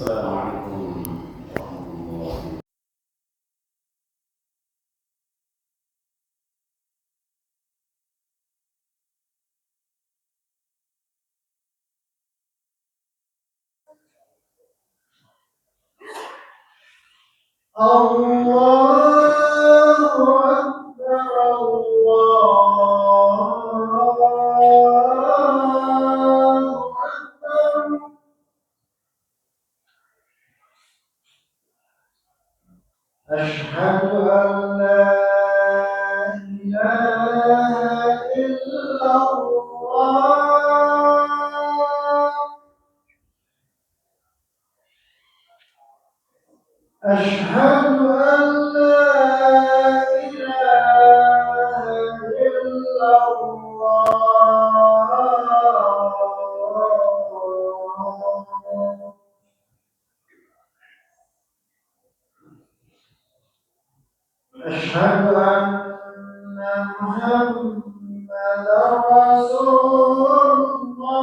السلام عليكم ورحمة الله. الله أكبر الله أكبر. أشهد أن لا إله إلا الله. أشهد أن لا إله إلا الله. أشهد أن محمدا رسول الله.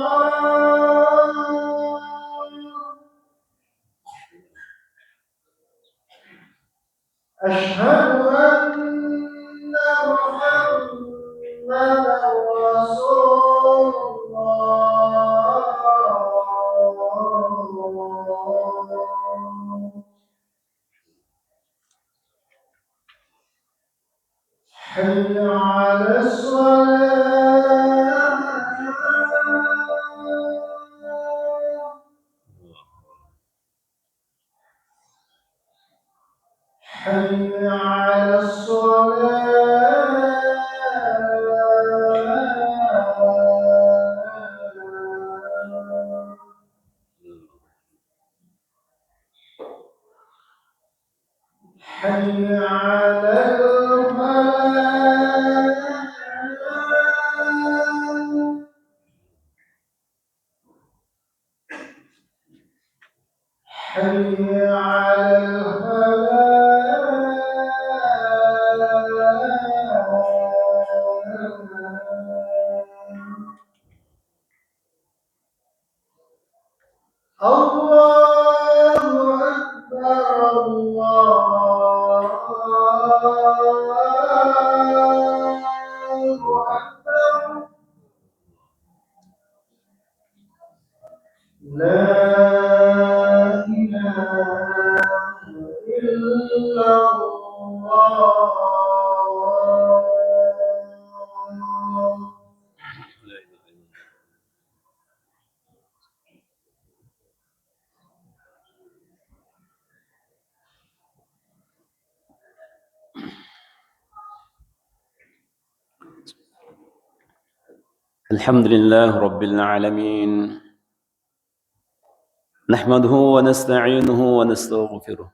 أشهد أن محمدا رسول الله. حي على الصلاة. حي على الصلاة. حي على الفلاح. حي على الفلاح. الله أكبر الله أكبر. لا إله إلا الله. الحمد لله رب العالمين، نحمده ونستعينه ونستغفره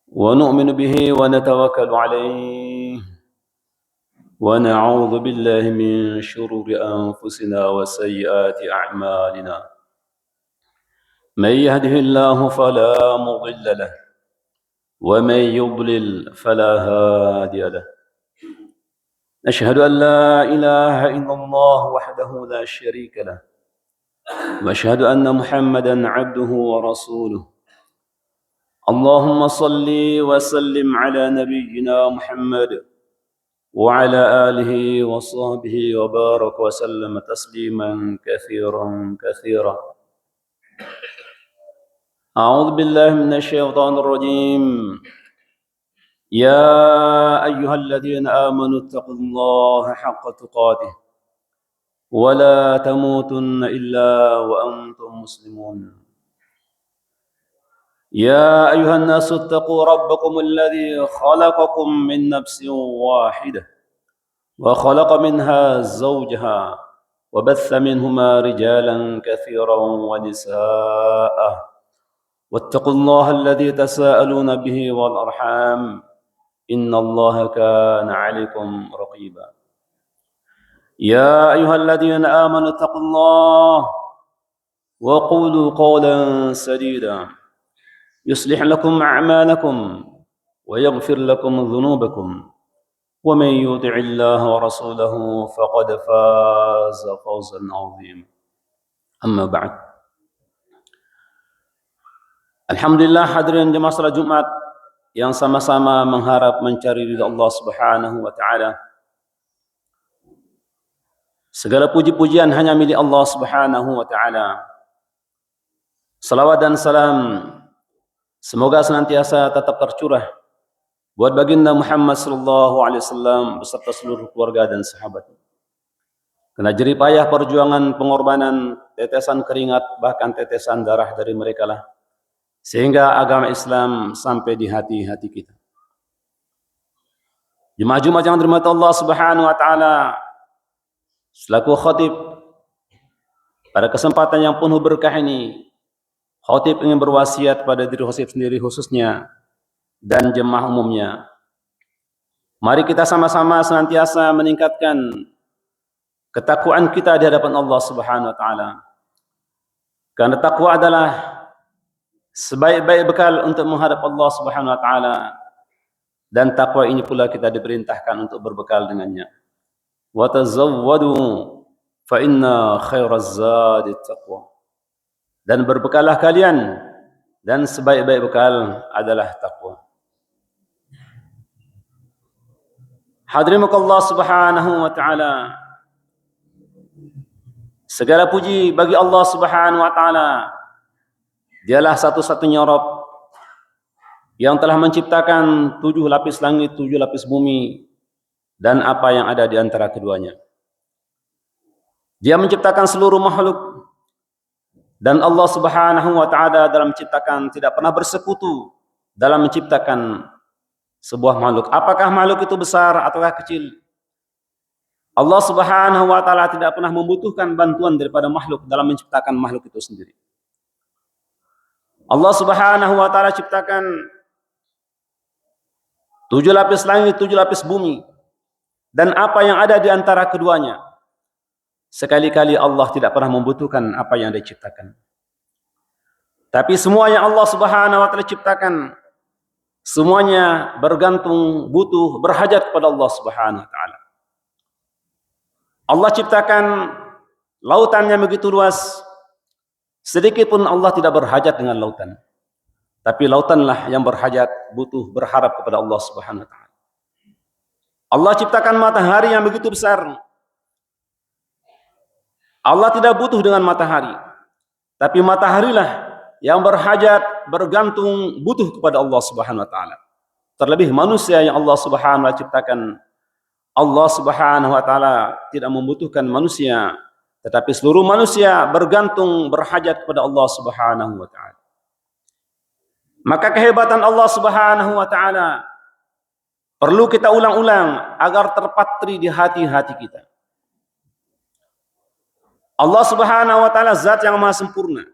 ونؤمن به ونتوكل عليه ونعوذ بالله من شرور أنفسنا وسيئات أعمالنا. من يهده الله فلا مضل له ومن يضلل فلا هادي له. أشهد أن لا إله إلا الله وحده لا شريك له، وأشهد أن محمدا عبده ورسوله. اللهم صل وسلم على نبينا محمد وعلى آله وصحبه وبارك وسلم تسليما كثيرا كثيرا. أعوذ بالله من الشيطان الرجيم. يا أيها الذين آمنوا اتقوا الله حق تقاته ولا تموتن إلا وأنتم مسلمون. يا أيها الناس اتقوا ربكم الذي خلقكم من نفس واحدة وخلق منها زوجها وبث منهما رجالا كثيرا ونساء، واتقوا الله الذي تساءلون به والأرحام إن الله كان عليكم رقيبا. يا أيها الذين آمنوا اتقوا الله وقولوا قولا سديدا يصلح لكم أعمالكم ويغفر لكم ذنوبكم، ومن يطع الله ورسوله فقد فاز فوزا عظيما. أما بعد، Alhamdulillah hadirin jemaah salat Jumat yang sama-sama mengharap mencari ridha Allah Subhanahu wa taala. Segala puji-pujian hanya milik Allah Subhanahu wa taala. Salawat dan salam semoga senantiasa tetap tercurah buat baginda Muhammad sallallahu alaihi wasallam beserta seluruh keluarga dan sahabat. Karena jerih payah perjuangan pengorbanan, tetesan keringat bahkan tetesan darah dari mereka lah sehingga agama Islam sampai di hati-hati kita. Jemaah Jumat yang dirahmati Allah Subhanahu wa taala, selaku khatib pada kesempatan yang penuh berkah ini, khatib ingin berwasiat pada diri khatib sendiri khususnya dan jemaah umumnya. Mari kita sama-sama senantiasa meningkatkan ketakwaan kita di hadapan Allah Subhanahu wa taala. Karena takwa adalah sebaik-baik bekal untuk menghadap Allah Subhanahu wa taala, dan takwa ini pula kita diperintahkan untuk berbekal dengannya. Wa tazawwadu fa inna khairaz zadi taqwa. Dan berbekalah kalian, dan sebaik-baik bekal adalah takwa. Hadirin Allah Subhanahu wa taala, segala puji bagi Allah Subhanahu wa taala. Dialah satu-satunya Rabb yang telah menciptakan 7 lapis langit, 7 lapis bumi, dan apa yang ada di antara keduanya. Dia menciptakan seluruh makhluk, dan Allah Subhanahu wa taala dalam menciptakan tidak pernah bersekutu dalam menciptakan sebuah makhluk. Apakah makhluk itu besar ataukah kecil? Allah Subhanahu wa taala tidak pernah membutuhkan bantuan daripada makhluk dalam menciptakan makhluk itu sendiri. Allah Subhanahu wa taala ciptakan 7 lapis langit, 7 lapis bumi, dan apa yang ada di antara keduanya. Sekali-kali Allah tidak pernah membutuhkan apa yang Dia ciptakan. Tapi semua yang Allah Subhanahu wa taala ciptakan, semuanya bergantung, butuh, berhajat kepada Allah Subhanahu wa taala. Allah ciptakan lautan yang begitu luas, sedikit pun Allah tidak berhajat dengan lautan. Tapi lautanlah yang berhajat, butuh, berharap kepada Allah Subhanahu wa taala. Allah ciptakan matahari yang begitu besar. Allah tidak butuh dengan matahari, tapi mataharilah yang berhajat, bergantung, butuh kepada Allah Subhanahu wa taala. Terlebih manusia yang Allah Subhanahu wa taala ciptakan. Allah Subhanahu wa taala tidak membutuhkan manusia, tetapi seluruh manusia bergantung, berhajat kepada Allah Subhanahu wa taala. Maka kehebatan Allah Subhanahu wa taala perlu kita ulang-ulang agar terpatri di hati-hati kita. Allah Subhanahu wa taala zat yang maha sempurna.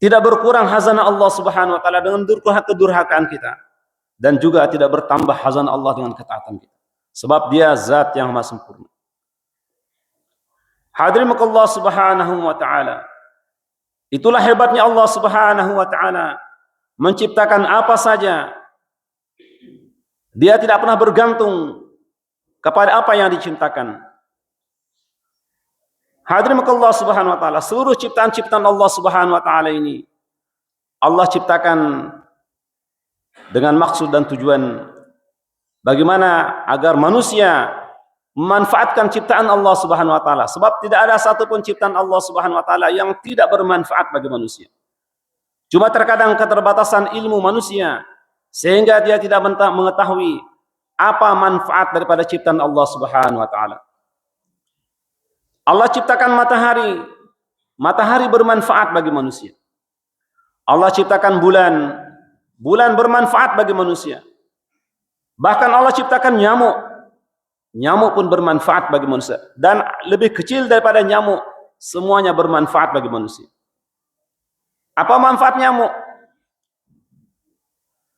Tidak berkurang khazanah Allah Subhanahu wa taala dengan kedurhakaan kita, dan juga tidak bertambah khazanah Allah dengan ketaatan kita. Sebab Dia zat yang maha sempurna. Hadirin Allah Subhanahu wa taala, itulah hebatnya Allah Subhanahu wa taala menciptakan apa saja. Dia tidak pernah bergantung kepada apa yang diciptakan. Hadirin Allah Subhanahu wa taala, seluruh ciptaan-ciptaan Allah Subhanahu wa taala ini Allah ciptakan dengan maksud dan tujuan bagaimana agar manusia memanfaatkan ciptaan Allah Subhanahu wa taala. Sebab tidak ada satupun ciptaan Allah Subhanahu wa taala yang tidak bermanfaat bagi manusia. Cuma terkadang keterbatasan ilmu manusia sehingga dia tidak mengetahui apa manfaat daripada ciptaan Allah Subhanahu wa taala. Allah ciptakan matahari, matahari bermanfaat bagi manusia. Allah ciptakan bulan, bulan bermanfaat bagi manusia. Bahkan Allah ciptakan nyamuk, nyamuk pun bermanfaat bagi manusia. Dan lebih kecil daripada nyamuk, semuanya bermanfaat bagi manusia. Apa manfaat nyamuk?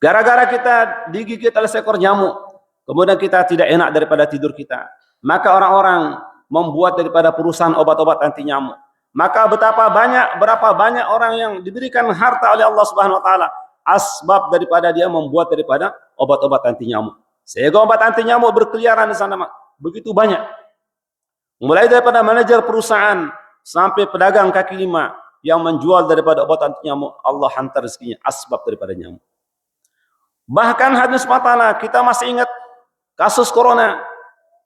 Gara-gara kita digigit oleh seekor nyamuk, kemudian kita tidak enak daripada tidur kita, maka orang-orang membuat daripada perusahaan obat-obat anti nyamuk. Maka berapa banyak orang yang diberikan harta oleh Allah Subhanahu wa taala asbab daripada dia membuat daripada obat-obat anti nyamuk. Sehingga obat anti nyamuk berkeliaran di sana begitu banyak. Mulai daripada manajer perusahaan sampai pedagang kaki lima, yang menjual daripada obat anti nyamuk, Allah hantar rezekinya, asbab daripada nyamuk. Bahkan hadirin sekalian, kita masih ingat kasus corona,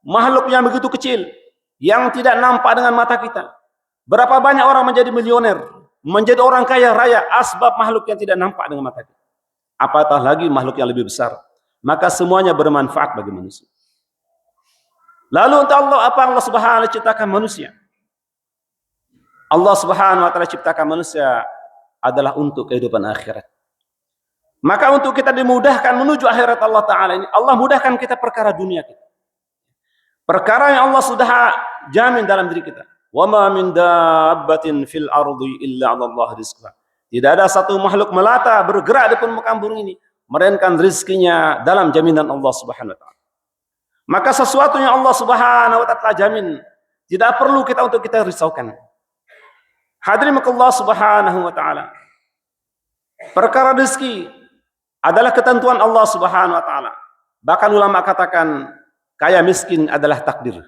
makhluk yang begitu kecil, yang tidak nampak dengan mata kita. Berapa banyak orang menjadi milioner, menjadi orang kaya raya, asbab makhluk yang tidak nampak dengan mata kita. Apatah lagi makhluk yang lebih besar. Maka semuanya bermanfaat bagi manusia. Lalu untuk Allah, apa Allah Subhanahu wa ta'ala ciptakan manusia? Allah Subhanahu wa ta'ala ciptakan manusia adalah untuk kehidupan akhirat. Maka untuk kita dimudahkan menuju akhirat Allah Ta'ala ini, Allah mudahkan kita perkara dunia kita. Perkara yang Allah sudah jamin dalam diri kita. Wa ma min dabbatin fil ardi illa 'ala Allah rizqaha. Tidak ada satu makhluk melata bergerak di permukaan bumi ini melainkan rezekinya dalam jaminan Allah Subhanahu wa ta'ala. Maka sesuatu yang Allah Subhanahu wa ta'ala jamin, tidak perlu kita untuk kita risaukan. Hadirin Allah Subhanahu wa ta'ala. Perkara rezeki adalah ketentuan Allah Subhanahu wa ta'ala. Bahkan ulama katakan kaya miskin adalah takdir.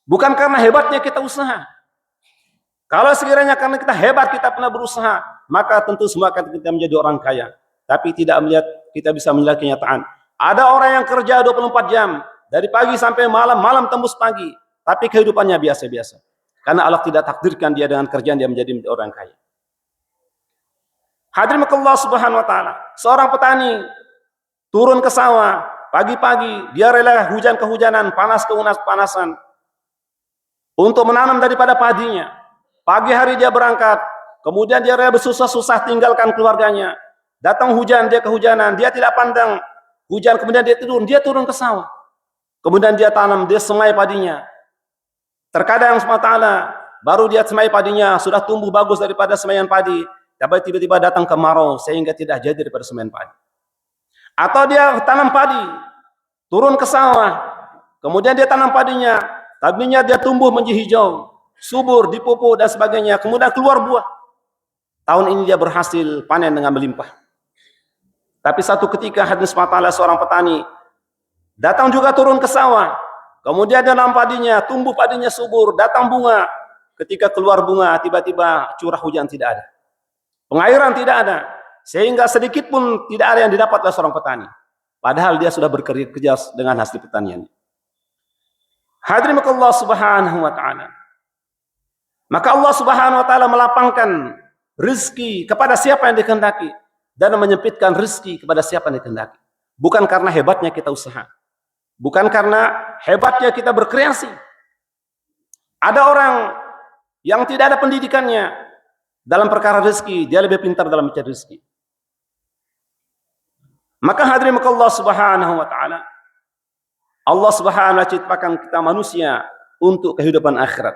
Bukan karena hebatnya kita usaha. Kalau sekiranya karena kita hebat, kita pernah berusaha, maka tentu semua akan kita menjadi orang kaya. Tapi tidak melihat, kita bisa melihat kenyataan. Ada orang yang kerja 24 jam, dari pagi sampai malam, malam tembus pagi. Tapi kehidupannya biasa-biasa. Karena Allah tidak takdirkan dia dengan kerjaan dia menjadi orang kaya. Hadirin Allah Subhanahu wa ta'ala. Seorang petani turun ke sawah pagi-pagi, dia rela hujan kehujanan, panas panasan untuk menanam daripada padinya. Pagi hari dia berangkat, kemudian dia rela bersusah-susah tinggalkan keluarganya. Datang hujan, dia kehujanan, dia tidak pandang hujan, kemudian dia turun ke sawah. Kemudian dia tanam, dia semai padinya. Terkadang SWT baru dia semai padinya sudah tumbuh bagus daripada semaian padi. Tapi tiba-tiba datang kemarau sehingga tidak jadi daripada semaian padi. Atau dia tanam padi, turun ke sawah, kemudian dia tanam padinya, tabinya dia tumbuh menjadi hijau, subur, dipupuk dan sebagainya, kemudian keluar buah. Tahun ini dia berhasil panen dengan melimpah. Tapi satu ketika hadirin sekalian, seorang petani datang juga turun ke sawah, kemudian dia tanam padinya, tumbuh padinya subur, datang bunga. Ketika keluar bunga, tiba-tiba curah hujan tidak ada. Pengairan tidak ada, sehingga sedikit pun tidak ada yang didapat oleh seorang petani. Padahal dia sudah bekerja dengan hasil pertanian. Hadirin Allah Subhanahu wa ta'ala. Maka Allah Subhanahu wa ta'ala melapangkan rezeki kepada siapa yang dikehendaki dan menyempitkan rezeki kepada siapa yang dikehendaki. Bukan karena hebatnya kita usaha. Bukan karena hebatnya kita berkreasi. Ada orang yang tidak ada pendidikannya dalam perkara rezeki, dia lebih pintar dalam mencari rezeki. Maka hadirin Allah Subhanahu wa ta'ala, Allah Subhanahu wa ta'ala ciptakan kita manusia untuk kehidupan akhirat.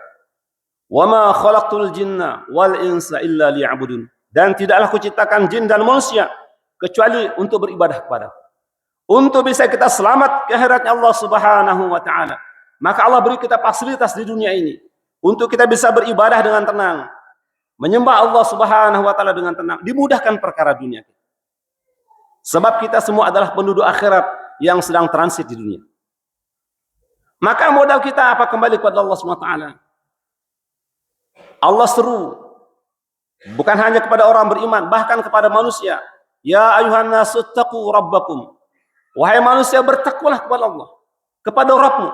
Wa ma khalaqtul jinna wal insa illa liya'budun. Dan tidaklah kuciptakan jin dan manusia kecuali untuk beribadah kepada-Ku. Untuk bisa kita selamat ke akhiratnya Allah Subhanahu wa ta'ala. Maka Allah beri kita fasilitas di dunia ini untuk kita bisa beribadah dengan tenang, menyembah Allah Subhanahu wa ta'ala dengan tenang, dimudahkan perkara dunia kita. Sebab kita semua adalah penduduk akhirat yang sedang transit di dunia. Maka modal kita apa? Kembali kepada Allah Subhanahu wa ta'ala. Allah seru, bukan hanya kepada orang beriman, bahkan kepada manusia. Ya ayuhan nasu taqu rabbakum. Wahai manusia, bertakwalah kepada Allah, kepada Rabbmu.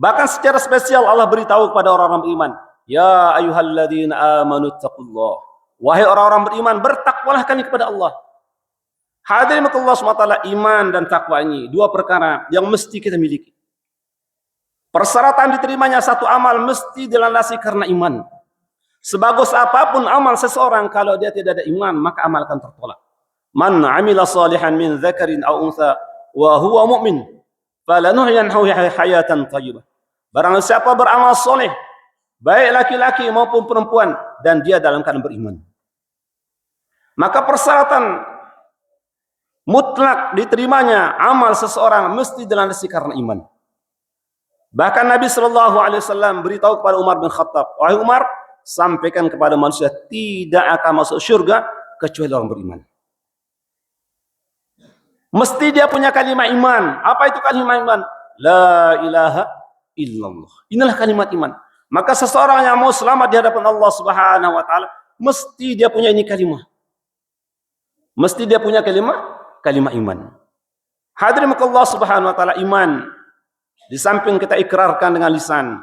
Bahkan secara spesial Allah beritahu kepada orang-orang beriman, ya ayyuhalladzina amanu taqullah. Wahai orang-orang beriman, bertakwalah kalian kepada Allah. Hadirin Allah SWT, iman dan takwa ini dua perkara yang mesti kita miliki. Persyaratan diterimanya satu amal mesti dilandasi karena iman. Sebagus apapun amal seseorang, kalau dia tidak ada iman, maka amal akan tertolak. Man amila salihan min dzakarin aw untha wa huwa mu'min falanuhyiyannahu hayatan thayyibah. Barang siapa beramal soleh, baik laki-laki maupun perempuan, dan dia dalam keadaan beriman, maka persyaratan mutlak diterimanya amal seseorang mesti dilandasi karena iman. Bahkan Nabi SAW beritahu kepada Umar bin Khattab, wahai Umar, sampaikan kepada manusia tidak akan masuk surga kecuali orang beriman. Mesti dia punya kalimat iman. Apa itu kalimat iman? La ilaha illallah. Inilah kalimat iman. Maka seseorang yang mau selamat di hadapan Allah Subhanahu wa taala, mesti dia punya ini kalimat. Mesti dia punya kalimat iman. Hadirin Allah Subhanahu wa taala, iman di samping kita ikrarkan dengan lisan,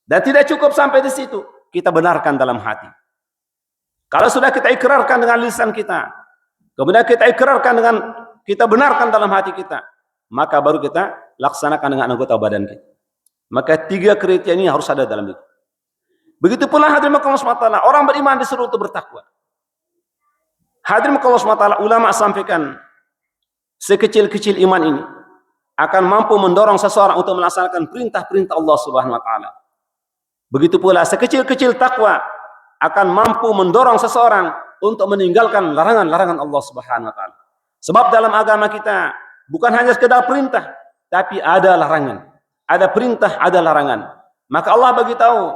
dan tidak cukup sampai di situ, kita benarkan dalam hati. Kalau sudah kita ikrarkan dengan lisan kita, kemudian kita ikrarkan dengan, kita benarkan dalam hati kita, maka baru kita laksanakan dengan anggota badan kita. Maka 3 kriteria ini harus ada dalam itu. Begitu pula hadirin Allah SWT, orang beriman disuruh untuk bertakwa. Hadirin Allah SWT, ulama sampaikan, sekecil-kecil iman ini akan mampu mendorong seseorang untuk melaksanakan perintah-perintah Allah Subhanahu wa taala. Begitu pula sekecil-kecil takwa akan mampu mendorong seseorang untuk meninggalkan larangan-larangan Allah Subhanahu wa taala. Sebab dalam agama kita bukan hanya sekedar perintah, tapi ada larangan. Ada perintah, ada larangan. Maka Allah bagi tahu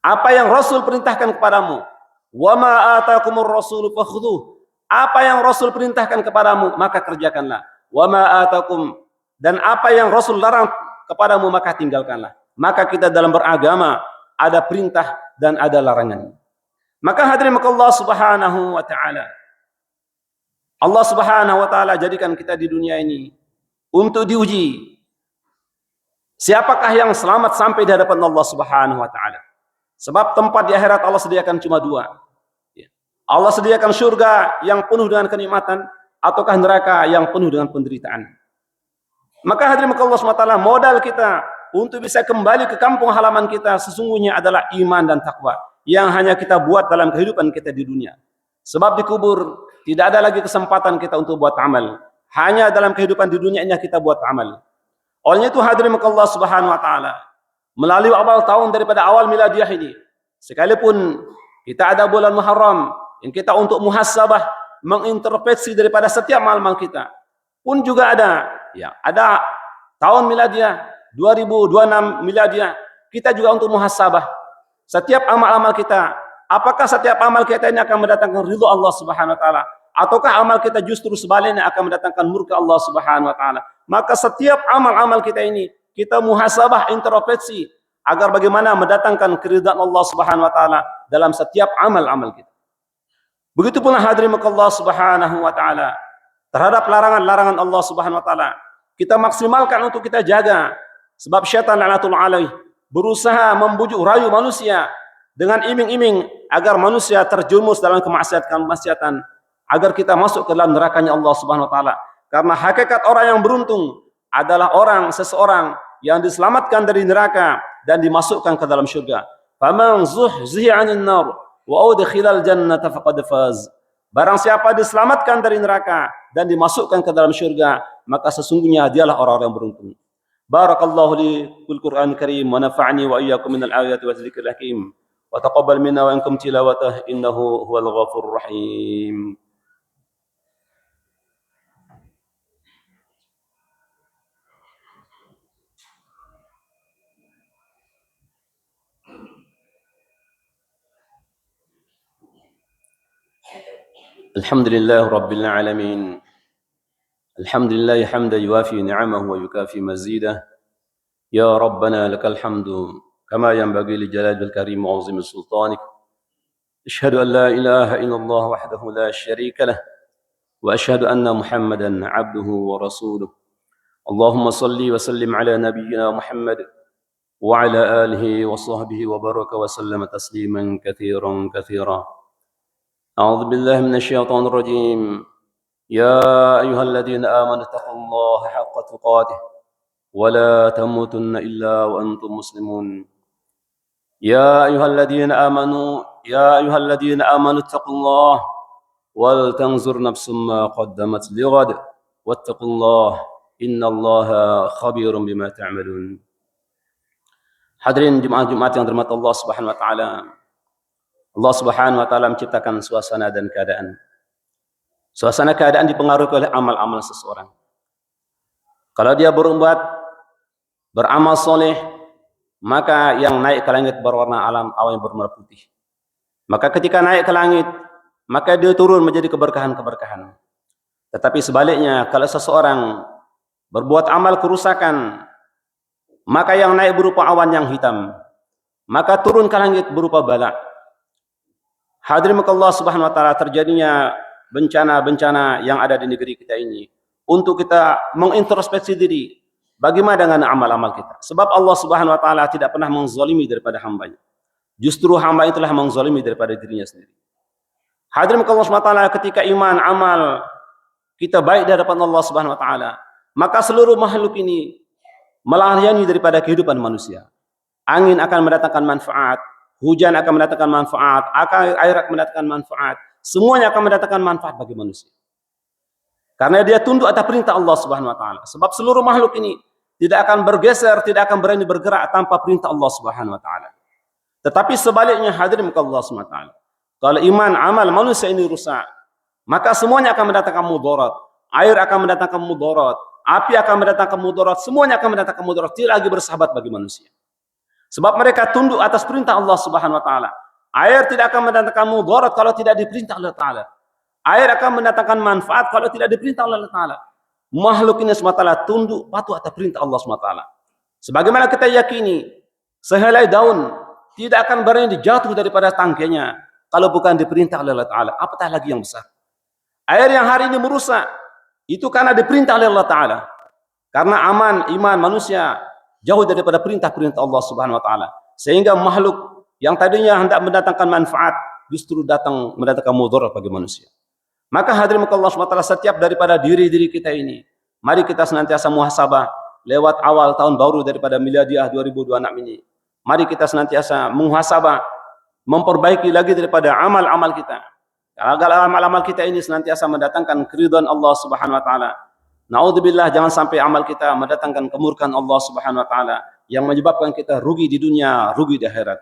apa yang Rasul perintahkan kepadamu. Wa ma atakumur rasulu fakhudhuh. Apa yang Rasul perintahkan kepadamu, maka kerjakanlah. Wa ma atakum, dan apa yang Rasul larang kepadamu, maka tinggalkanlah. Maka kita dalam beragama ada perintah dan ada larangan. Maka hadirin Allah Subhanahu wa taala, Allah Subhanahu wa taala jadikan kita di dunia ini untuk diuji. Siapakah yang selamat sampai di hadapan Allah Subhanahu wa taala? Sebab tempat di akhirat Allah sediakan cuma 2. Allah sediakan surga yang penuh dengan kenikmatan, ataukah neraka yang penuh dengan penderitaan. Maka hadirin Allah SWT, modal kita untuk bisa kembali ke kampung halaman kita sesungguhnya adalah iman dan takwa yang hanya kita buat dalam kehidupan kita di dunia. Sebab di kubur tidak ada lagi kesempatan kita untuk buat amal. Hanya dalam kehidupan di dunia ini kita buat amal. Olehnya itu hadirin Allah Subhanahu wa taala, melalui awal tahun daripada awal miladiah ini, sekalipun kita ada bulan Muharram yang kita untuk muhasabah, mengintrospeksi daripada setiap amal kita, pun juga ada tahun miladiah 2026 miladiah, kita juga untuk muhasabah setiap amal-amal kita. Apakah setiap amal kita ini akan mendatangkan ridha Allah Subhanahu wa taala, ataukah amal kita justru sebaliknya akan mendatangkan murka Allah Subhanahu wa taala? Maka setiap amal-amal kita ini kita muhasabah, introspeksi agar bagaimana mendatangkan keridhaan Allah Subhanahu wa taala dalam setiap amal-amal kita. Begitu pula hadirin Allah Subhanahu wa taala, terhadap larangan-larangan Allah Subhanahu wa taala kita maksimalkan untuk kita jaga. Sebab syaitan la'natul alaih berusaha membujuk rayu manusia dengan iming-iming agar manusia terjerumus dalam kemaksiatan, agar kita masuk ke dalam nerakanya Allah Subhanahu wa taala. Karena hakikat orang yang beruntung adalah seseorang yang diselamatkan dari neraka dan dimasukkan ke dalam syurga. Faman zuhziha 'anil nar wa udkhilal jannata faqad faz. Barang siapa diselamatkan dari neraka dan dimasukkan ke dalam syurga, maka sesungguhnya dialah orang-orang yang beruntung. Barakallahu li fil Qur'anil Karim wa nafa'ani wa iyyakum minal ayati wa dzikril hakim. Wa taqabbal minna wa minkum tilawatahu innahu huwal ghafurur rahim. Alhamdulillah Rabbil Alamin. Alhamdulillah hamdan yuwafi ni'amahu wa yukafi mazidah. Ya Rabbana lakal hamdu kama yanbaghi li jalalil karim wa 'azimi sultanik. Asyhadu an la ilaha illallah wahdahu la syarika lah wa asyhadu anna Muhammadan 'abduhu wa rasuluh. Allahumma salli wa sallim ala nabiyyina Muhammad wa ala alihi wa sahbihi wa baraka wa sallama tasliman katsiran katsira. أعوذ بالله من الشيطان الرجيم يا أيها الذين آمنوا اتقوا الله حق تقاته ولا تموتن إلا وأنتم مسلمون يا أيها الذين آمنوا اتقوا الله ولتنظر نفس ما قدمت لغد واتقوا الله إن الله خبير بما تعملون. Hadirin Jumat yang dirahmati Allah Subhanahu wa taala, Allah Subhanahu wa taala menciptakan suasana dan keadaan. Suasana keadaan dipengaruhi oleh amal-amal seseorang. Kalau dia beramal soleh, maka yang naik ke langit berwarna awan yang berwarna putih. Maka ketika naik ke langit, maka dia turun menjadi keberkahan-keberkahan. Tetapi sebaliknya, kalau seseorang berbuat amal kerusakan, maka yang naik berupa awan yang hitam, maka turun ke langit berupa bala. Hadirin Allah Subhanahu wa taala, terjadinya bencana-bencana yang ada di negeri kita ini untuk kita mengintrospeksi diri bagaimana dengan amal-amal kita. Sebab Allah Subhanahu wa taala tidak pernah menzalimi daripada hamba-Nya. Justru hamba itulah menzalimi daripada dirinya sendiri. Hadirin Allah Subhanahu wa taala, ketika iman amal kita baik di hadapan Allah Subhanahu wa taala, maka seluruh makhluk ini melayani daripada kehidupan manusia. Angin akan mendatangkan manfaat, hujan akan mendatangkan manfaat, air akan mendatangkan manfaat, semuanya akan mendatangkan manfaat bagi manusia. Karena dia tunduk atas perintah Allah Subhanahu wa taala. Sebab seluruh makhluk ini tidak akan bergeser, tidak akan berani bergerak tanpa perintah Allah Subhanahu wa taala. Tetapi sebaliknya, hadirin Allah Subhanahu wa taala, kalau iman amal manusia ini rusak, maka semuanya akan mendatangkan mudarat. Air akan mendatangkan mudarat, api akan mendatangkan mudarat, semuanya akan mendatangkan mudarat, tidak lagi bersahabat bagi manusia. Sebab mereka tunduk atas perintah Allah Subhanahu wa taala. Air tidak akan mendatangkan mudarat kalau tidak diperintah Allah taala. Air akan mendatangkan manfaat kalau tidak diperintah Allah taala. Makhluk ini semata tunduk patuh atas perintah Allah Subhanahu wa taala. Sebagaimana kita yakini, sehelai daun tidak akan berani dijatuh daripada tangkainya kalau bukan diperintah oleh Allah taala, apatah lagi yang besar. Air yang hari ini merusak itu karena diperintah oleh Allah taala. Karena iman manusia jauh daripada perintah-perintah Allah Subhanahu wa taala, sehingga makhluk yang tadinya hendak mendatangkan manfaat justru datang mendatangkan mudarat bagi manusia. Maka hadirin Allah Subhanahu wa taala, setiap daripada diri-diri kita ini, mari kita senantiasa muhasabah lewat awal tahun baru daripada miladiah 2026 ini. Mari kita senantiasa muhasabah, memperbaiki lagi daripada amal-amal kita. Agar amal-amal kita ini senantiasa mendatangkan keridhaan Allah Subhanahu wa taala. Naudzubillah, jangan sampai amal kita mendatangkan kemurkaan Allah Subhanahu wa taala yang menyebabkan kita rugi di dunia, rugi di akhirat.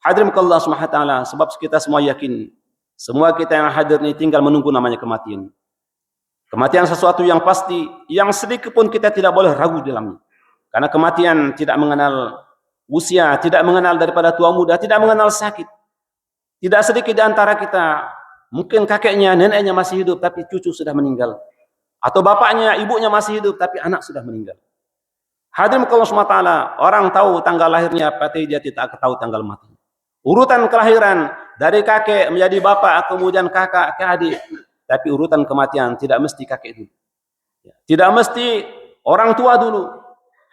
Hadirin Allah Subhanahu wa taala, sebab kita semua yakin, semua kita yang hadir ini tinggal menunggu namanya kematian. Kematian sesuatu yang pasti, yang sedikit pun kita tidak boleh ragu di dalamnya. Karena kematian tidak mengenal usia, tidak mengenal daripada tua muda, tidak mengenal sakit. Tidak sedikit di antara kita, mungkin kakeknya, neneknya masih hidup, tapi cucu sudah meninggal. Atau bapaknya, ibunya masih hidup, tapi anak sudah meninggal. Hadirin Allah SWT, orang tahu tanggal lahirnya, tapi dia tidak tahu tanggal mati. Urutan kelahiran, dari kakek menjadi bapak, kemudian kakak ke adik. Tapi urutan kematian tidak mesti kakek dulu. Tidak mesti orang tua dulu.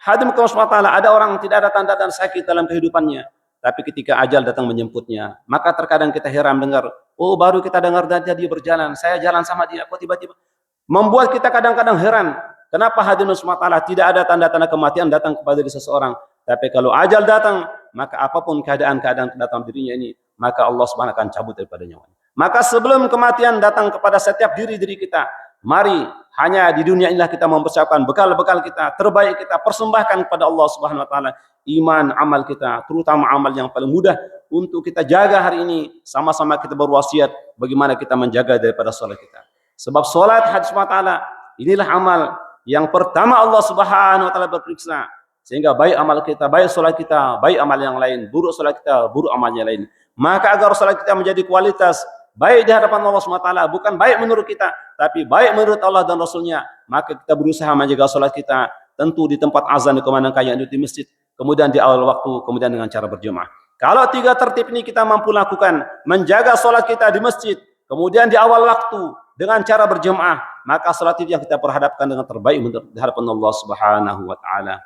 Hadirin Allah SWT, ada orang tidak ada tanda-tanda sakit dalam kehidupannya. Tapi ketika ajal datang menjemputnya, maka terkadang kita heran dengar, oh baru kita dengar dia berjalan, saya jalan sama dia, kok tiba-tiba. Membuat kita kadang-kadang heran, kenapa hadirin Allah tidak ada tanda-tanda kematian datang kepada diri seseorang. Tapi kalau ajal datang, maka apapun keadaan-keadaan datang dirinya ini, maka Allah Subhanahu akan cabut daripada nyawanya. Maka sebelum kematian datang kepada setiap diri-diri kita, mari hanya di dunia inilah kita mempersiapkan bekal-bekal kita, terbaik kita persembahkan kepada Allah Subhanahu wa taala, iman amal kita, terutama amal yang paling mudah untuk kita jaga hari ini. Sama-sama kita berwasiat bagaimana kita menjaga daripada salat kita. Sebab salat hadis wa taala inilah amal yang pertama Allah Subhanahu wa taala berperiksa. Sehingga baik amal kita, baik salat kita, baik amal yang lain, buruk salat kita, buruk amal yang lain. Maka agar salat kita menjadi kualitas baik di hadapan Allah Subhanahu wa taala, bukan baik menurut kita, tapi baik menurut Allah dan Rasulnya, maka kita berusaha menjaga salat kita, tentu di tempat azan dikumandangkan, yaitu di masjid, kemudian di awal waktu, kemudian dengan cara berjemaah. Kalau tiga tertib ini kita mampu lakukan, menjaga salat kita di masjid, kemudian di awal waktu, dengan cara berjemaah, maka salat itu yang kita perhadapkan dengan terbaik di hadapan Allah Subhanahu wa taala.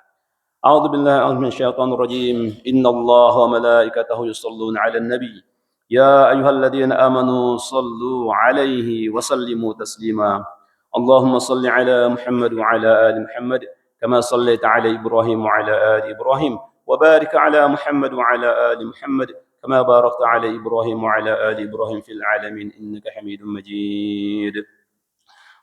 A'udzu billahi minasyaitonir rajim. Innallaha wa malaikatahu yusholluna 'alan nabi. Ya ayyuhalladzina amanu shallu 'alaihi wa sallimu taslima. Allahumma shalli 'ala Muhammad wa 'ala ali Muhammad kama shallaita 'ala Ibrahim wa 'ala ali Ibrahim wa barik 'ala Muhammad wa 'ala ali Muhammad كما باركت على إبراهيم وعلى آل إبراهيم في العالمين إنك حميد مجيد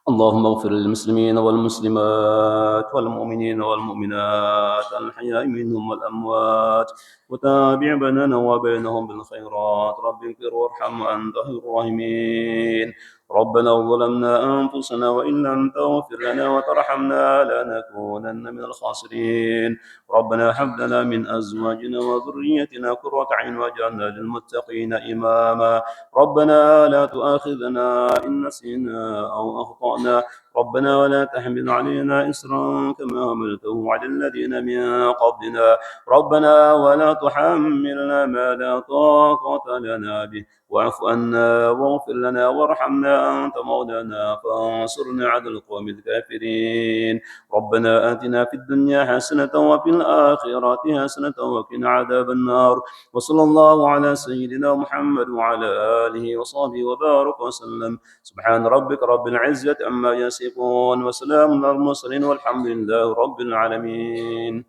اللهم اغفر للمسلمين والمسلمات والمؤمنين والمؤمنات الأحياء منهم والأموات وتابع بيننا وبينهم بالخيرات رب اغفر وارحم وأنت خير الراحمين ربنا ظلمنا أنفسنا وإن لم تغفر لنا وترحمنا لنكونن من الخاسرين ربنا هب لنا من أزواجنا وذريتنا قرة أعين واجعلنا للمتقين إماما ربنا لا تؤاخذنا إن نسينا أو أخطأنا ربنا ولا تحمل علينا إصرا كما حملته على الذين من قبلنا ربنا ولا تحملنا ما لا طاقة لنا به واعف عنا واغفر لنا وارحمنا أنت مولانا فانصرنا على القوم الكافرين ربنا آتنا في الدنيا حسنة وفي الآخرة حسنة وقنا عذاب النار وصلى الله على سيدنا محمد وعلى آله وصحبه وبارك وسلم سبحان ربك رب العزة عما يصفون وسلام على المرسلين والحمد لله رب العالمين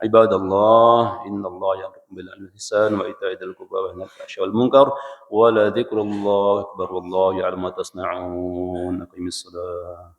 عباد الله إن الله يأمركم بالعدل والإحسان وإيتاء ذي القربى وينهى عن الفحشاء والمنكر ولذكر الله أكبر والله يعلم ما تصنعون أقيموا الصلاة